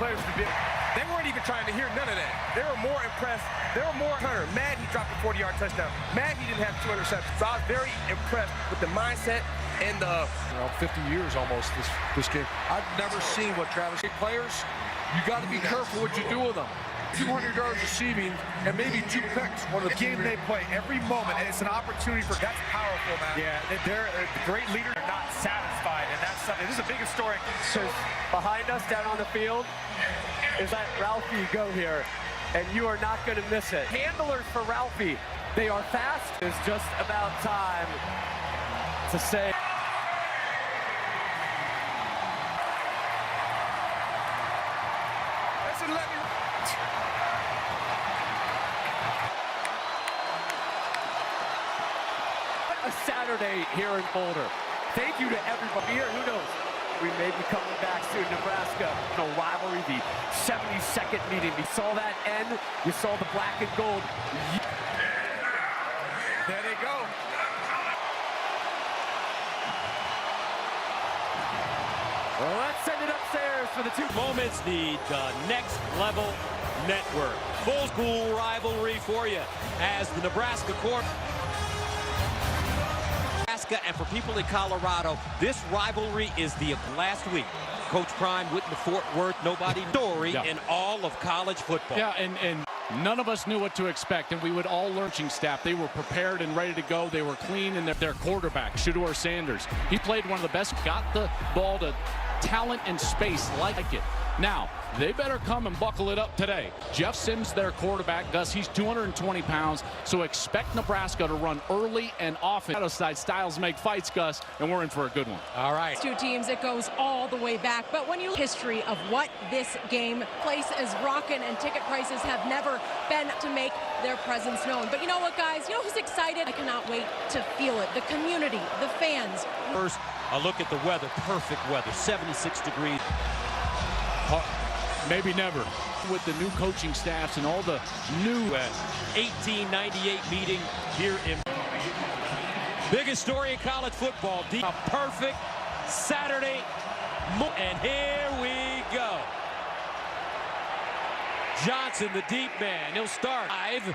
players to be. They weren't even trying to hear none of that. They were more impressed. They were more mad he dropped a 40-yard touchdown. Mad he didn't have 2 interceptions. So I was very impressed with the mindset and the 50 years almost this game. I've never seen what Travis players. You got to be careful what you do with them. 200 yards receiving and maybe 2 picks. One of the game they play every moment, and it's an opportunity for. That's powerful, man. Yeah, they're great leaders. They're not satisfied, and that's something. This is the biggest story. Behind us down on the field is let Ralphie go here, and you are not going to miss it. Handlers for Ralphie. They are fast. It's just about time to say. Listen, let me. A Saturday here in Boulder. Thank you to everybody here. Who knows? We may be coming back soon. Nebraska, the rivalry, the 72nd meeting. We saw that end. You saw the black and gold. There they go. Well, let's send it upstairs for the 2 moments. Need the next level network. Full school rivalry for you as the Nebraska court. And for people in Colorado, this rivalry is the last week. Coach Prime went to Fort Worth, nobody story in all of college football. Yeah, and none of us knew what to expect, and we would all learning staff. They were prepared and ready to go. They were clean, and their quarterback, Shedeur Sanders, he played one of the best, got the ball to talent and space like it. Now, they better come and buckle it up today. Jeff Sims, their quarterback, he's 220 pounds, so expect Nebraska to run early and often. Side styles make fights, Gus, and we're in for a good one. All right. 2 teams, it goes all the way back. But when you look at the history of what this game, place is rocking, and ticket prices have never been to make their presence known. But you know what, guys? You know who's excited? I cannot wait to feel it. The community, the fans. First, a look at the weather. Perfect weather, 76 degrees. Maybe never. With the new coaching staffs and all the new 1898 meeting here in biggest story in college football. A perfect Saturday, and here we go. Johnson, the deep man, he'll start live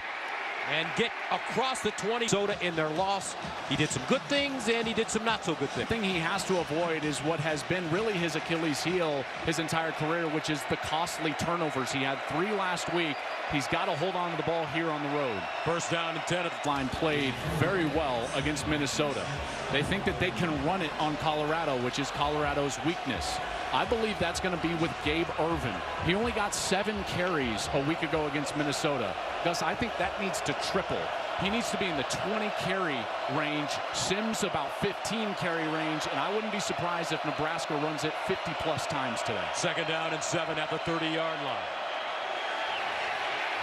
and get across the 20. Soda in their loss. He did some good things and he did some not so good things. The thing he has to avoid is what has been really his Achilles heel his entire career, which is the costly turnovers. He had 3 last week. He's got to hold on to the ball here on the road. First down and 10 at the line. Played very well against Minnesota. They think that they can run it on Colorado, which is Colorado's weakness. I believe that's going to be with Gabe Ervin. He only got 7 carries a week ago against Minnesota. Gus, I think that needs to triple. He needs to be in the 20 carry range. Sims about 15 carry range, and I wouldn't be surprised if Nebraska runs it 50+ times today. Second down and 7 at the 30-yard line.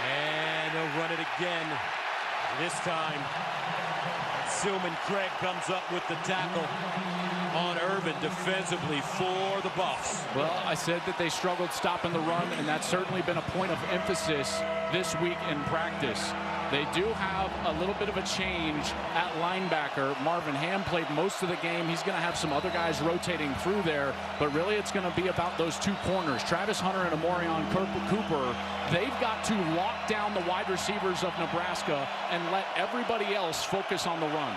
And they'll run it again. This time, Silman Craig comes up with the tackle on Irvin defensively for the Buffs. Well, I said that they struggled stopping the run, and that's certainly been a point of emphasis this week in practice. They do have a little bit of a change at linebacker. Marvin Ham played most of the game. He's going to have some other guys rotating through there, but really it's going to be about those 2 corners, Travis Hunter and Amorion Cooper. They've got to lock down the wide receivers of Nebraska and let everybody else focus on the run.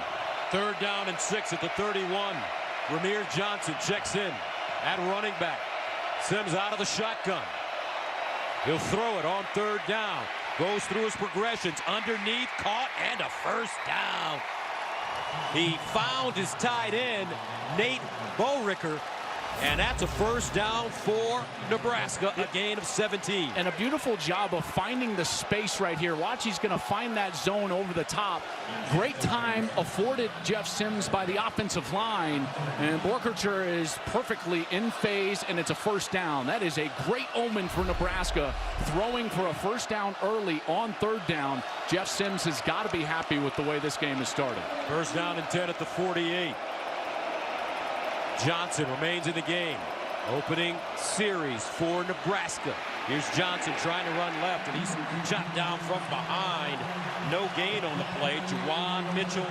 Third down and 6 at the 31. Ramir Johnson checks in at running back. Sims out of the shotgun. He'll throw it on 3rd down. Goes through his progressions. Underneath, caught, and a first down. He found his tight end, Nate Bowricker, and that's a first down for Nebraska, a gain of 17. And a beautiful job of finding the space right here. Watch, he's going to find that zone over the top. Great time afforded Jeff Sims by the offensive line. And Borkercher is perfectly in phase, and it's a first down. That is a great omen for Nebraska. Throwing for a first down early on 3rd down. Jeff Sims has got to be happy with the way this game has started. First down and 10 at the 48. Johnson remains in the game. Opening series for Nebraska. Here's Johnson trying to run left, and he's shot down from behind. No gain on the play. Juwan Mitchell,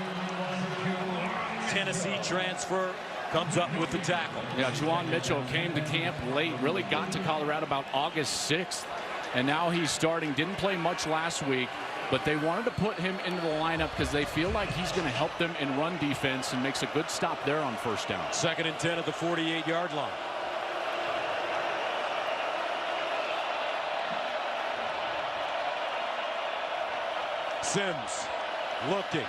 Tennessee transfer, comes up with the tackle. Yeah, Juwan Mitchell came to camp late, really got to Colorado about August 6th, and now he's starting. Didn't play much last week, but they wanted to put him into the lineup because they feel like he's going to help them in run defense and makes a good stop there on first down. 2nd and 10 at the 48-yard line. Sims looking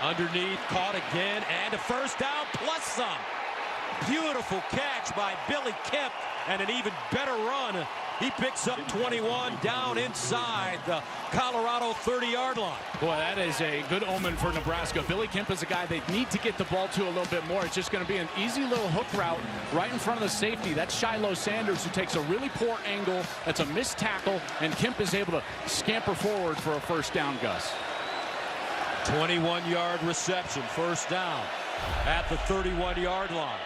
underneath, caught again, and a first down plus some. Beautiful catch by Billy Kemp, and an even better run. He picks up 21 down inside the Colorado 30-yard line. Boy, that is a good omen for Nebraska. Billy Kemp is a guy they need to get the ball to a little bit more. It's just going to be an easy little hook route right in front of the safety. That's Shiloh Sanders, who takes a really poor angle. That's a missed tackle, and Kemp is able to scamper forward for a first down, Gus. 21-yard reception, first down at the 31-yard line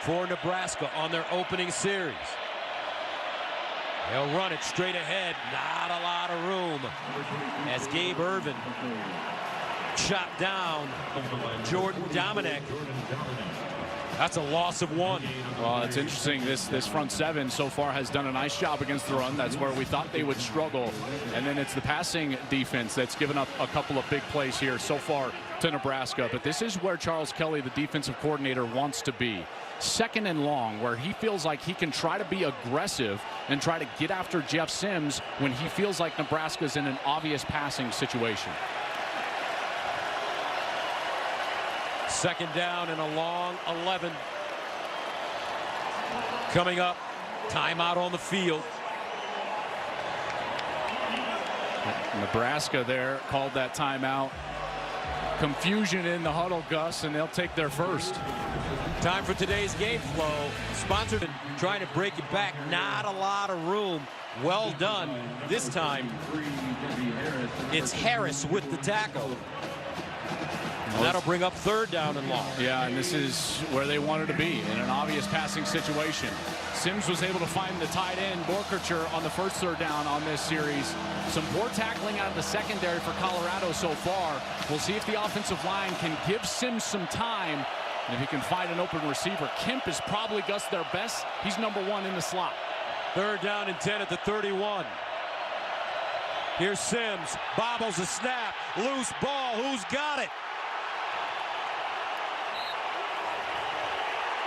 for Nebraska on their opening series. They'll run it straight ahead. Not a lot of room as Gabe Irvin chopped down Jordan Dominic. That's a loss of 1. Well, it's interesting. This front seven so far has done a nice job against the run. That's where we thought they would struggle. And then it's the passing defense that's given up a couple of big plays here so far to Nebraska. But this is where Charles Kelly, the defensive coordinator, wants to be. 2nd and long, where he feels like he can try to be aggressive and try to get after Jeff Sims when he feels like Nebraska's in an obvious passing situation. 2nd down and a long 11. Coming up, timeout on the field. Nebraska there called that timeout. Confusion in the huddle, Gus, and they'll take their first. Time for today's game flow. Sponsored and trying to break it back. Not a lot of room. Well done. This time, it's Harris with the tackle. And that'll bring up 3rd down and long. Yeah, and this is where they wanted to be, in an obvious passing situation. Sims was able to find the tight end, Borkercher, on the first 3rd down on this series. Some poor tackling out of the secondary for Colorado so far. We'll see if the offensive line can give Sims some time, and if he can find an open receiver. Kemp is probably, Gus, their best. He's #1 in the slot. 3rd down and 10 at the 31. Here's Sims, bobbles a snap, loose ball, who's got it?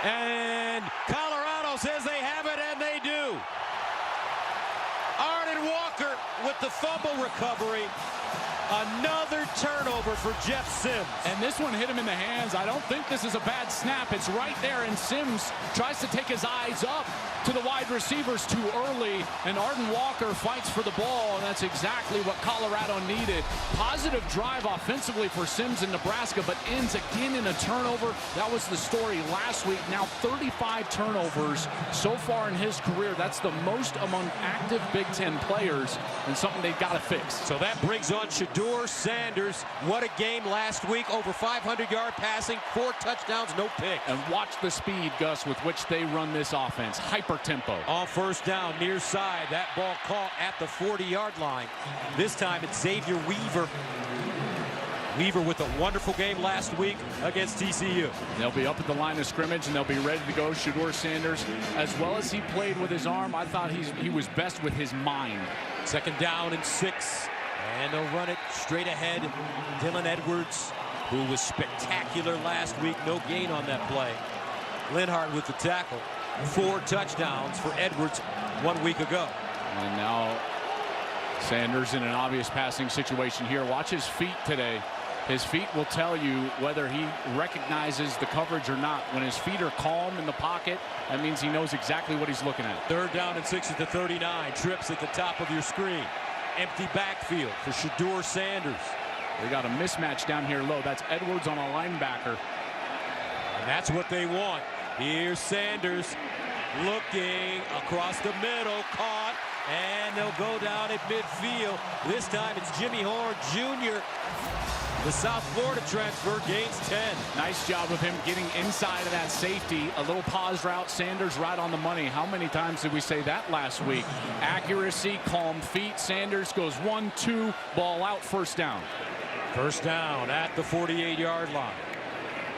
And Colorado says they have it, and they do. Arden Walker with the fumble recovery. Another turnover for Jeff Sims. And this one hit him in the hands. I don't think this is a bad snap. It's right there, and Sims tries to take his eyes up to the wide receivers too early, and Arden Walker fights for the ball, and that's exactly what Colorado needed. Positive drive offensively for Sims in Nebraska, but ends again in a turnover. That was the story last week. Now 35 turnovers so far in his career. That's the most among active Big Ten players, and something they've got to fix. So that brings on Shedeur Sanders. What a game last week. Over 500-yard passing, 4 touchdowns, no picks. And watch the speed, Gus, with which they run this offense. Hyper tempo. On first down, near side. That ball caught at the 40-yard line. This time it's Xavier Weaver. Weaver with a wonderful game last week against TCU. They'll be up at the line of scrimmage, and they'll be ready to go. Shedeur Sanders, as well as he played with his arm, I thought he was best with his mind. 2nd down and 6. And they'll run it straight ahead. Dylan Edwards, who was spectacular last week. No gain on that play. Linhart with the tackle. 4 touchdowns for Edwards 1 week ago. And now Sanders in an obvious passing situation here. Watch his feet today. His feet will tell you whether he recognizes the coverage or not. When his feet are calm in the pocket, that means he knows exactly what he's looking at. 3rd down and 6 at the 39. Trips at the top of your screen. Empty backfield for Shedeur Sanders. They got a mismatch down here low. That's Edwards on a linebacker. And that's what they want. Here's Sanders looking across the middle, caught, and they'll go down at midfield. This time it's Jimmy Horn Jr. The South Florida transfer gains 10. Nice job of him getting inside of that safety. A little pause route. Sanders right on the money. How many times did we say that last week? Accuracy, calm feet. Sanders goes 1-2, ball out, first down. First down at the 48-yard line.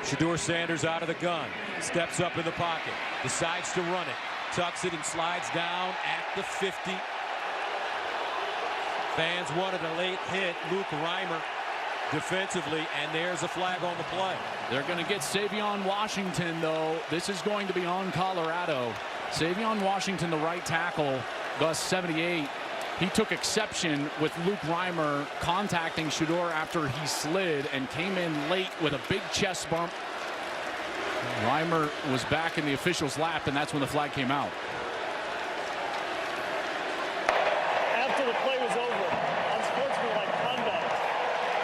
Shedeur Sanders out of the gun. Steps up in the pocket. Decides to run it. Tucks it and slides down at the 50. Fans wanted a late hit. Luke Reimer defensively, and there's a flag on the play. They're going to get Savion Washington, though. This is going to be on Colorado. Savion Washington, the right tackle, Gus 78. He took exception with Luke Reimer contacting Shedeur after he slid and came in late with a big chest bump. Reimer was back in the official's lap, and that's when the flag came out. After the play was over, unsportsmanlike conduct,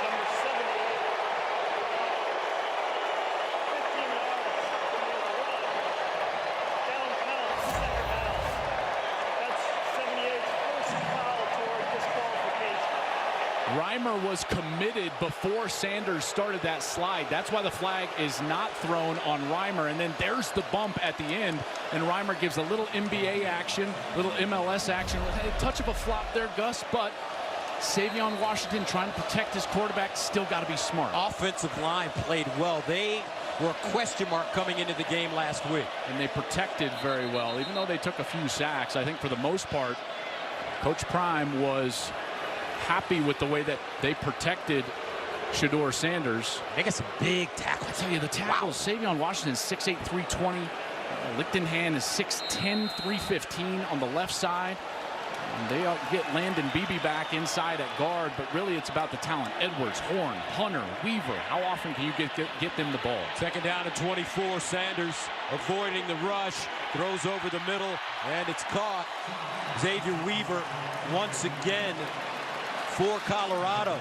number 78, 15 yards from the run, downtown, second down. That's 78's first foul toward disqualification. Reimer was committed before Sanders started that slide. That's why the flag is not thrown on Reimer. And then there's the bump at the end, and Reimer gives a little NBA action, little MLS action. A touch of a flop there, Gus, but Savion Washington trying to protect his quarterback, still got to be smart. Offensive line played well. They were a question mark coming into the game last week. And they protected very well, even though they took a few sacks. I think for the most part, Coach Prime was happy with the way that they protected Shedeur Sanders. They got some big tackles. I tell you, the tackles, wow. Savion Washington is 6'8", 320. Lichtenhan is 6'10", 315 on the left side. And they get Landon Beebe back inside at guard, but really it's about the talent. Edwards, Horn, Hunter, Weaver. How often can you get them the ball? Second down and 24. Sanders avoiding the rush, throws over the middle, and it's caught. Xavier Weaver once again for Colorado.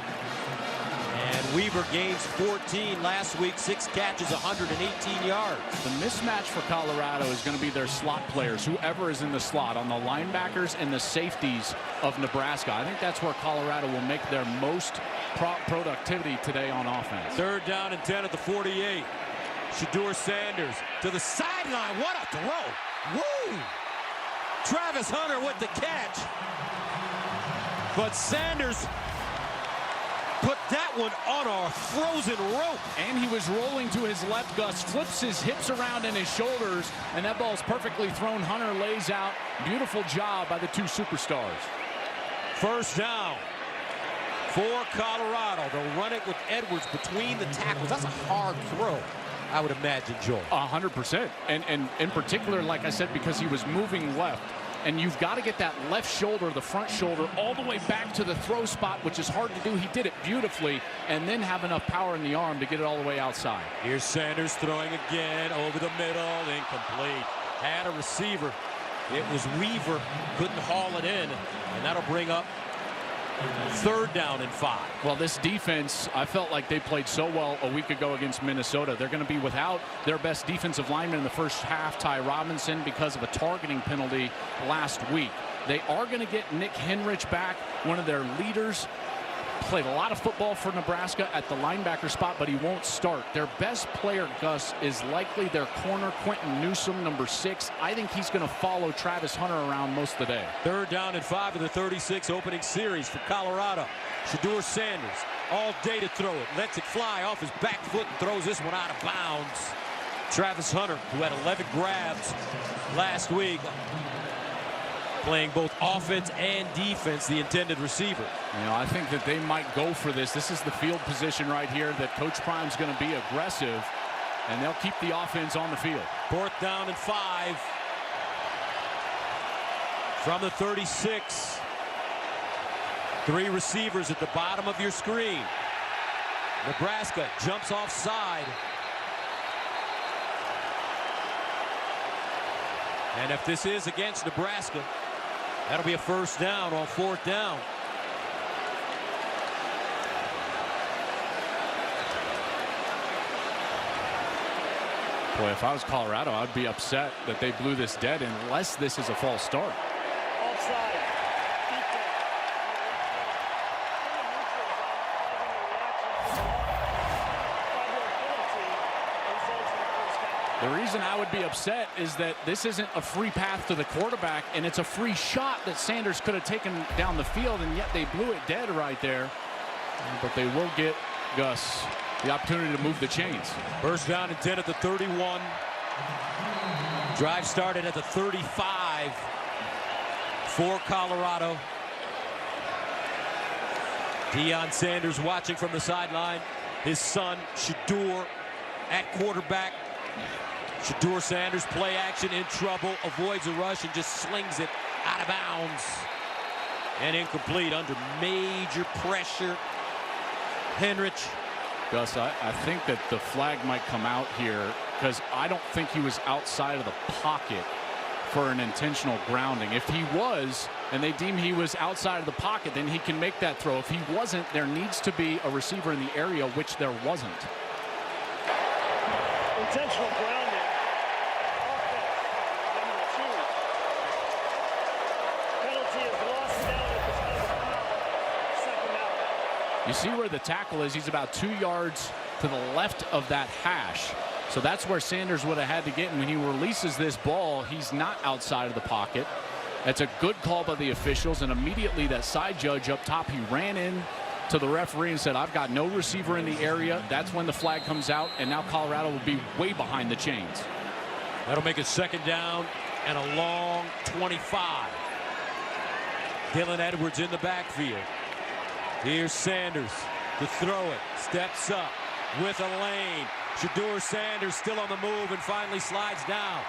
And Weaver gains 14 last week, 6 catches, 118 yards. The mismatch for Colorado is going to be their slot players, whoever is in the slot, on the linebackers and the safeties of Nebraska. I think that's where Colorado will make their most productivity today on offense. Third down and 10 at the 48. Shedeur Sanders to the sideline. What a throw. Woo! Travis Hunter with the catch. But Sanders put that one on a frozen rope. And he was rolling to his left. Gus flips his hips around and his shoulders, and that ball's perfectly thrown. Hunter lays out. Beautiful job by the two superstars. First down for Colorado. They'll run it with Edwards between the tackles. That's a hard throw, I would imagine, Joel. 100%. And in particular, like I said, because he was moving left. And you've got to get that left shoulder, the front shoulder, all the way back to the throw spot, which is hard to do. He did it beautifully, and then have enough power in the arm to get it all the way outside. Here's Sanders throwing again over the middle, incomplete. Had a receiver. It was Weaver, couldn't haul it in, and that'll bring up third down and 5. Well, this defense, I felt like they played so well a week ago against Minnesota. They're going to be without their best defensive lineman in the first half, Ty Robinson, because of a targeting penalty last week. They are going to get Nick Henrich back, one of their leaders. Played a lot of football for Nebraska at the linebacker spot, but he won't start. Their best player, Gus, is likely their corner, Quentin Newsome, number 6. I think he's going to follow Travis Hunter around most of the day. Third down and 5 of the 36 opening series for Colorado. Shedeur Sanders all day to throw it. Lets it fly off his back foot and throws this one out of bounds. Travis Hunter, who had 11 grabs last week, playing both offense and defense, the intended receiver. You know, I think that they might go for this. This is the field position right here that Coach Prime's going to be aggressive, and they'll keep the offense on the field. Fourth down and 5 from the 36. 3 receivers at the bottom of your screen. Nebraska jumps offside. And if this is against Nebraska, that'll be a first down on 4th down. Boy, if I was Colorado, I'd be upset that they blew this dead unless this is a false start. Offside. The reason I would be upset is that this isn't a free path to the quarterback, and it's a free shot that Sanders could have taken down the field, and yet they blew it dead right there. But they will get Gus the opportunity to move the chains. First down and 10 at the 31. Drive started at the 35 for Colorado. Deion Sanders watching from the sideline. His son, Shedeur, at quarterback. Shedeur Sanders, play action, in trouble, avoids a rush and just slings it out of bounds. And incomplete under major pressure. Henrich. Gus, I think that the flag might come out here because I don't think he was outside of the pocket for an intentional grounding. If he was, and they deem he was outside of the pocket, then he can make that throw. If he wasn't, there needs to be a receiver in the area, which there wasn't. Intentional grounding. Number 2. Penalty is lost down at the time of foul. Second out. You see where the tackle is. He's about 2 yards to the left of that hash. So that's where Sanders would have had to get. And when he releases this ball, he's not outside of the pocket. That's a good call by the officials. And immediately that side judge up top, he ran in to the referee and said, I've got no receiver in the area. That's when the flag comes out. And now Colorado will be way behind the chains. That'll make it second down and a long 25. Dylan Edwards in the backfield. Here's Sanders to throw it. Steps up with a lane. Shedeur Sanders still on the move and finally slides down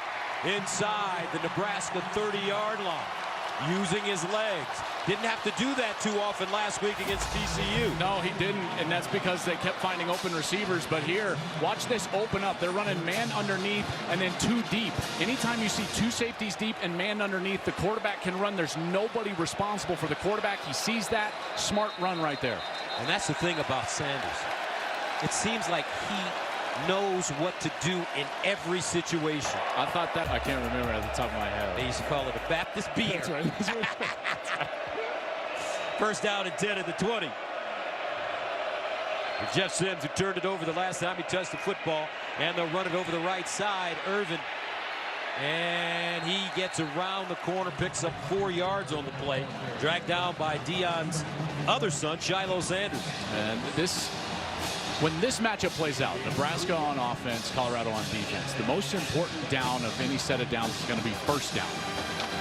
inside the Nebraska 30-yard line, using his legs. Didn't have to do that too often last week against TCU. No, he didn't, and that's because they kept finding open receivers. But here, watch this open up. They're running man underneath and then 2 deep. Anytime you see 2 safeties deep and man underneath, the quarterback can run. There's nobody responsible for the quarterback. He sees that. Smart run right there. And that's the thing about Sanders. It seems like he knows what to do in every situation. I thought that, I can't remember at the top of my head. They used to call it a Baptist beer. That's right. That's right. First down and 10 at the 20. Jeff Sims, who turned it over the last time he touched the football, and they'll run it over the right side. Irvin, and he gets around the corner, picks up 4 yards on the play, dragged down by Deion's other son, Shiloh Sanders. And when this matchup plays out, Nebraska on offense, Colorado on defense, the most important down of any set of downs is going to be first down.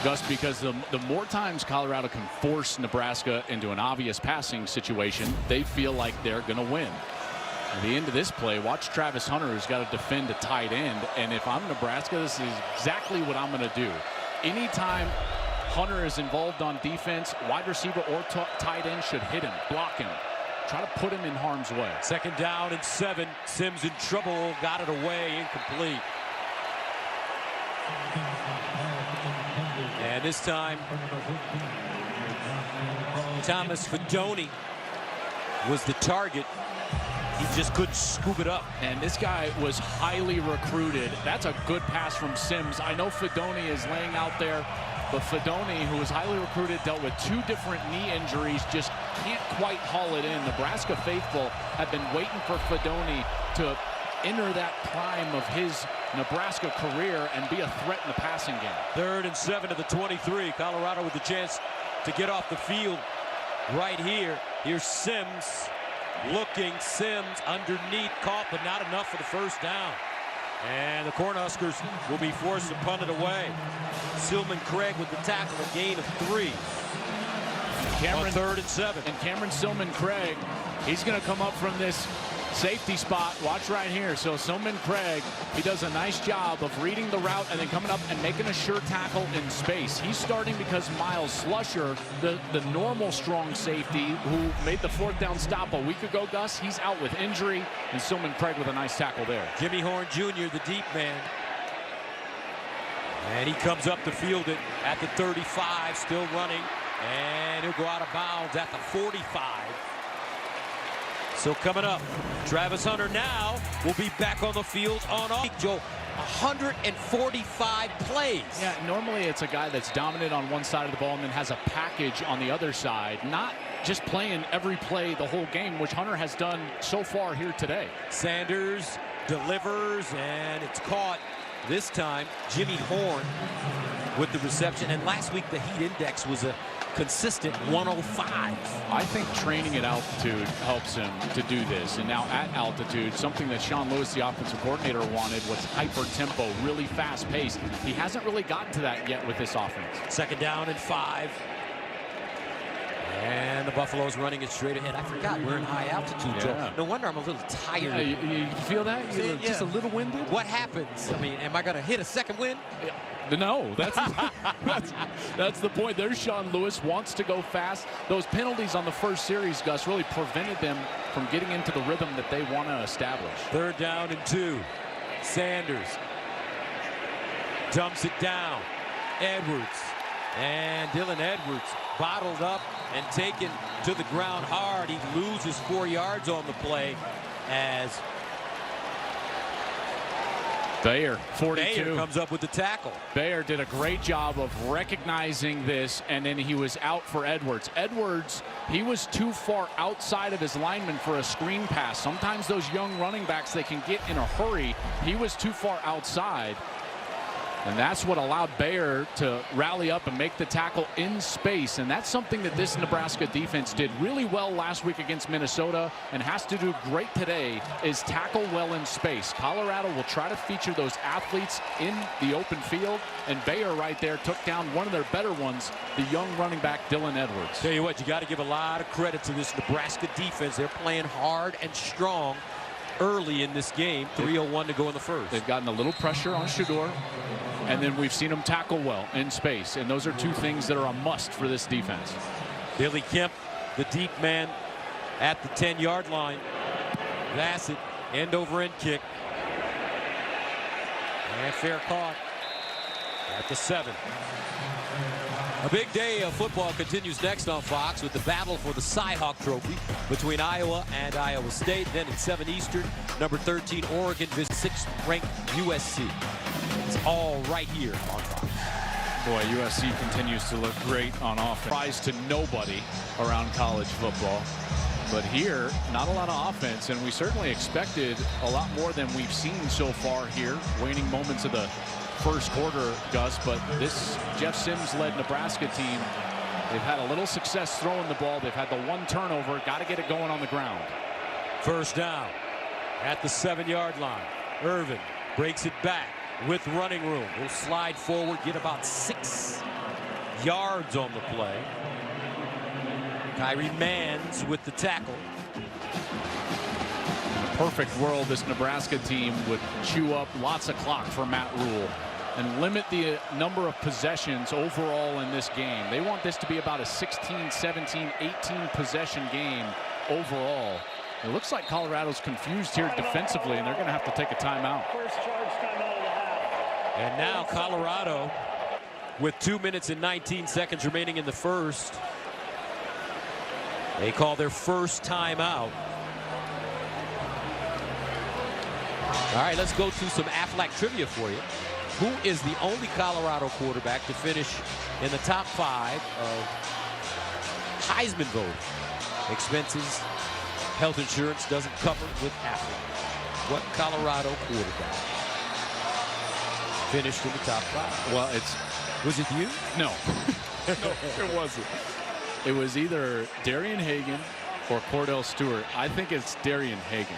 Gus, because the more times Colorado can force Nebraska into an obvious passing situation, they feel like they're going to win. At the end of this play, watch Travis Hunter, who's got to defend a tight end. And if I'm Nebraska, this is exactly what I'm going to do. Anytime Hunter is involved on defense, wide receiver or tight end should hit him, block him. Try to put him in harm's way. Second down and 7. Sims in trouble. Got it away. Incomplete. And this time, Thomas Fedoni was the target. He just couldn't scoop it up. And this guy was highly recruited. That's a good pass from Sims. I know Fedoni is laying out there, but Fedoni, who was highly recruited, dealt with 2 different knee injuries, just can't quite haul it in. Nebraska faithful have been waiting for Fedoni to enter that prime of his Nebraska career and be a threat in the passing game. 3rd and 7 to the 23. Colorado with the chance to get off the field right here. Here's Sims looking. Sims underneath, caught, but not enough for the first down. And the Cornhuskers will be forced to punt it away. Silman Craig with the tackle, a gain of 3. On 3rd and 7. And Cameron Silman Craig, he's going to come up from this safety spot. Watch right here. So Silman Craig, he does a nice job of reading the route and then coming up and making a sure tackle in space. He's starting because Miles Slusher, the normal strong safety who made the 4th down stop a week ago, Gus, he's out with injury, and Silman Craig with a nice tackle there. Jimmy Horn Jr., the deep man. And he comes up to field it at the 35, still running, and he'll go out of bounds at the 45. So coming up, Travis Hunter now will be back on the field on Joe. 145 plays. Yeah, normally it's a guy that's dominant on one side of the ball and then has a package on the other side, not just playing every play the whole game, which Hunter has done so far here today. Sanders delivers, and it's caught. This time, Jimmy Horn with the reception. And last week, the heat index was a consistent 105. I think training at altitude helps him to do this. And now at altitude, something that Sean Lewis, the offensive coordinator, wanted was hyper tempo, really fast pace. He hasn't really gotten to that yet with this offense. 2nd down and 5. And the Buffaloes running it straight ahead. I forgot we're in high altitude, Joe. No wonder I'm a little tired. You feel that? You're just a little winded? What happens? I mean, am I going to hit a second wind? No, that's the point. There's Sean Lewis, wants to go fast. Those penalties on the first series, Gus, really prevented them from getting into the rhythm that they want to establish. 3rd down and 2. Sanders dumps it down. Edwards. And Dylan Edwards bottled up and taken to the ground hard. He loses 4 yards on the play as Bayer, 42. Bayer comes up with the tackle. Bayer did a great job of recognizing this, and then he was out for Edwards. Edwards, he was too far outside of his lineman for a screen pass. Sometimes those young running backs, they can get in a hurry. He was too far outside. And that's what allowed Bayer to rally up and make the tackle in space. And that's something that this Nebraska defense did really well last week against Minnesota and has to do great today, is tackle well in space. Colorado will try to feature those athletes in the open field. And Bayer right there took down one of their better ones, the young running back Dylan Edwards. Tell you what, you got to give a lot of credit to this Nebraska defense. They're playing hard and strong early in this game. 3:01 to go in the first. They've gotten a little pressure on Shedeur. And then we've seen them tackle well in space. And those are two things that are a must for this defense. Billy Kemp, the deep man at the 10-yard line. Bassett, end over end kick. And fair caught at the 7. A big day of football continues next on Fox with the battle for the Cy-Hawk Trophy between Iowa and Iowa State. Then at 7 Eastern, number 13 Oregon visits 6th-ranked USC. It's all right here on Fox. Boy, USC continues to look great on offense. Surprise to nobody around college football. But here, not a lot of offense, and we certainly expected a lot more than we've seen so far here. Waning moments of the first quarter, Gus, but this Jeff Sims-led Nebraska team, they've had a little success throwing the ball. They've had the 1 turnover. Got to get it going on the ground. 1st down at the 7-yard line. Irvin breaks it back with running room. Will slide forward, get about 6 yards on the play. Kyrie Manns with the tackle. In a perfect world, this Nebraska team would chew up lots of clock for Matt Rule and limit the number of possessions overall in this game. They want this to be about a 16, 17, 18 possession game overall. It looks like Colorado's confused here defensively, and they're going to have to take a timeout. First charge timeout of the half. And now Colorado, with 2 minutes and 19 seconds remaining in the first, they call their first timeout. All right, let's go to some Aflac trivia for you. Who is the only Colorado quarterback to finish in the top 5 of Heisman voting? Expenses, health insurance doesn't cover with Aflac. What Colorado quarterback finished in the top 5? Well, was it you? No. No, it wasn't. It was either Darian Hagan or Cordell Stewart. I think it's Darian Hagan.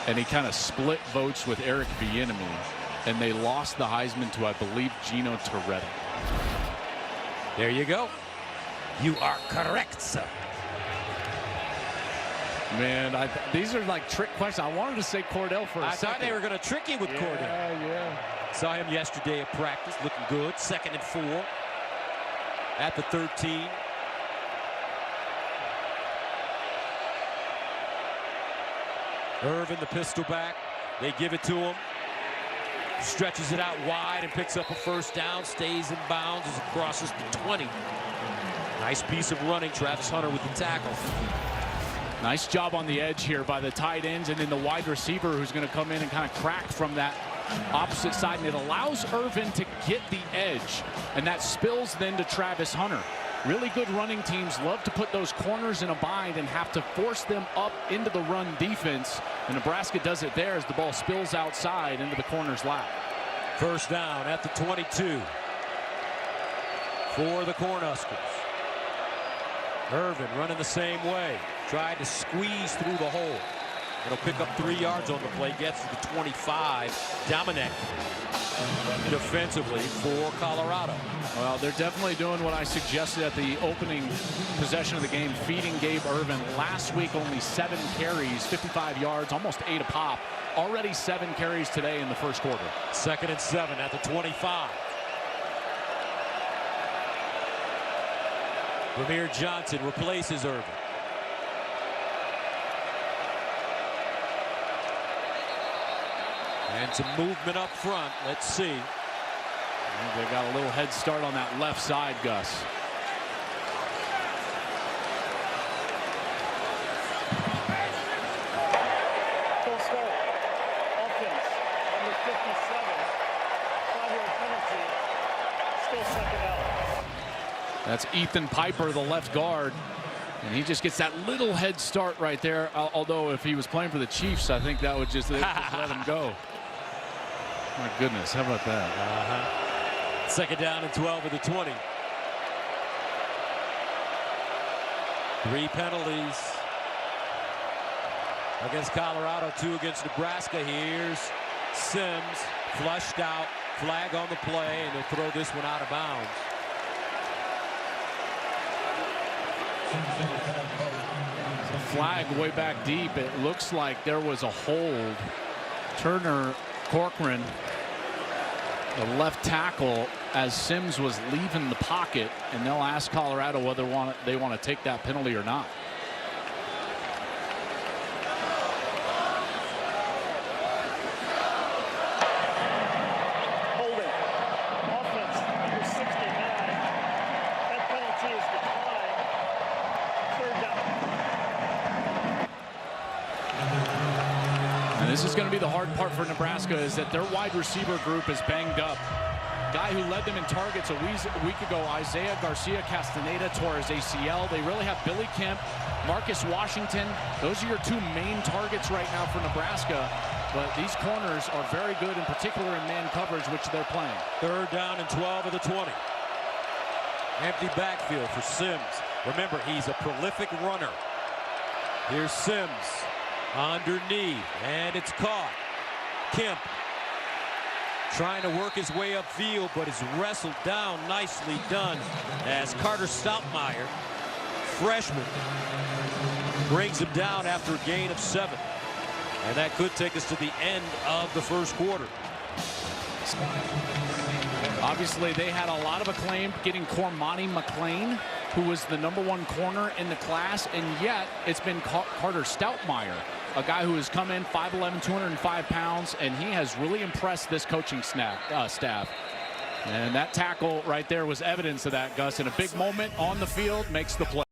And he kind of split votes with Eric Bieniemy, and they lost the Heisman to, I believe, Gino Toretta. There you go. You are correct, sir. Man, these are like trick questions. I wanted to say Cordell for a second. I thought they were going to trick you with Cordell. Yeah. Saw him yesterday at practice, looking good. 2nd and 4 at the 13. Irvin, the pistol back. They give it to him. Stretches it out wide and picks up a 1st down. Stays in bounds as it crosses the 20. Nice piece of running. Travis Hunter with the tackle. Nice job on the edge here by the tight ends and then the wide receiver who's going to come in and kind of crack from that opposite side. And it allows Irvin to get the edge. And that spills then to Travis Hunter. Really good running teams love to put those corners in a bind and have to force them up into the run defense. And Nebraska does it there as the ball spills outside into the corner's lap. 1st down at the 22. for the Cornhuskers. Irvin running the same way. Tried to squeeze through the hole. It'll pick up 3 yards on the play. Gets to the 25. Dominic defensively for Colorado. Well, they're definitely doing what I suggested at the opening possession of the game, feeding Gabe Irvin. Last week, only 7 carries, 55 yards, almost 8 a pop. Already 7 carries today in the first quarter. 2nd and 7 at the 25. Ramir Johnson replaces Irvin. And some movement up front. Let's see. They got a little head start on that left side, Gus. Full start. Offense. Number 57. 5-yard penalty. Still second out. That's Ethan Piper, the left guard. And he just gets that little head start right there. Although if he was playing for the Chiefs, I think that would just let him go. My goodness, how about that? 2nd down and 12 at the 20. 3 penalties against Colorado, 2 against Nebraska. Here's Sims, flushed out, flag on the play, and they'll throw this one out of bounds. Flag way back deep. It looks like there was a hold. Turner Corcoran, the left tackle, as Sims was leaving the pocket, and they'll ask Colorado whether they want to take that penalty or not. Holding. Offense. Number 69. That penalty is declined. 3rd down. And this is going to be the hard part for Nebraska, is that their wide receiver group is banged up. Guy who led them in targets a week ago, Isaiah Garcia Castaneda, tore his ACL. They really have Billy Kemp, Marcus Washington. Those are your 2 main targets right now for Nebraska. But these corners are very good, in particular in man coverage, which they're playing. 3rd down and 12 at the 20. Empty backfield for Sims. Remember, he's a prolific runner. Here's Sims underneath, and it's caught. Kemp trying to work his way upfield, but is wrestled down. Nicely done as Carter Stoutmeyer, freshman, brings him down after a gain of 7. And that could take us to the end of the first quarter. Obviously, they had a lot of acclaim getting Cormani McLean, who was the #1 corner in the class, and yet it's been Carter Stoutmeyer, a guy who has come in 5'11", 205 pounds, and he has really impressed this coaching staff. And that tackle right there was evidence of that, Gus. In a big moment on the field, makes the play.